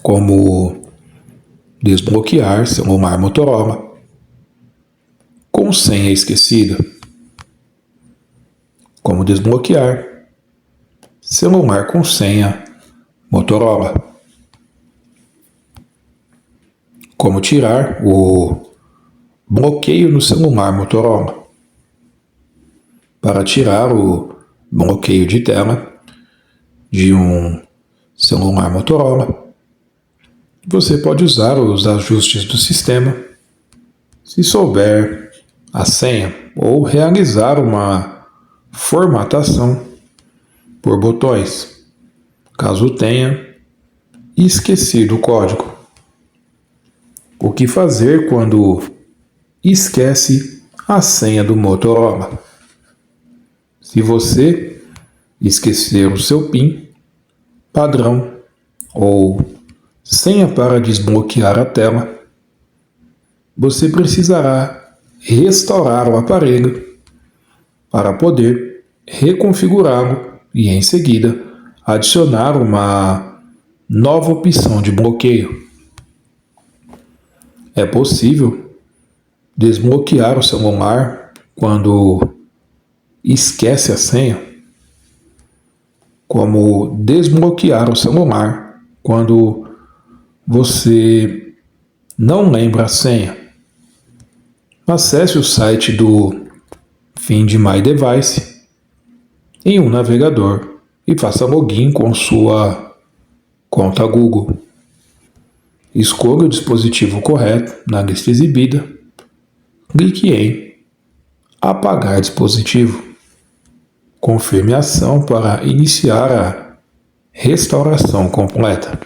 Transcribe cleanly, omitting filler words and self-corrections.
como desbloquear celular Motorola com senha esquecida, como desbloquear celular com senha Motorola, como tirar o bloqueio no celular Motorola. Para tirar o bloqueio de tela de um celular Motorola, você pode usar os ajustes do sistema se souber a senha ou realizar uma formatação por botões, caso tenha esquecido o código. O que fazer quando esquece a senha do Motorola? Se você esquecer o seu PIN padrão ou senha para desbloquear a tela, você precisará restaurar o aparelho para poder reconfigurá-lo e, em seguida, adicionar uma nova opção de bloqueio. É possível desbloquear o celular quando esquece a senha, como desbloquear o celular quando você não lembra a senha. Acesse o site do Find My Device em um navegador e faça login com sua conta Google. Escolha o dispositivo correto na lista exibida. Clique em Apagar dispositivo. Confirme a ação para iniciar a restauração completa.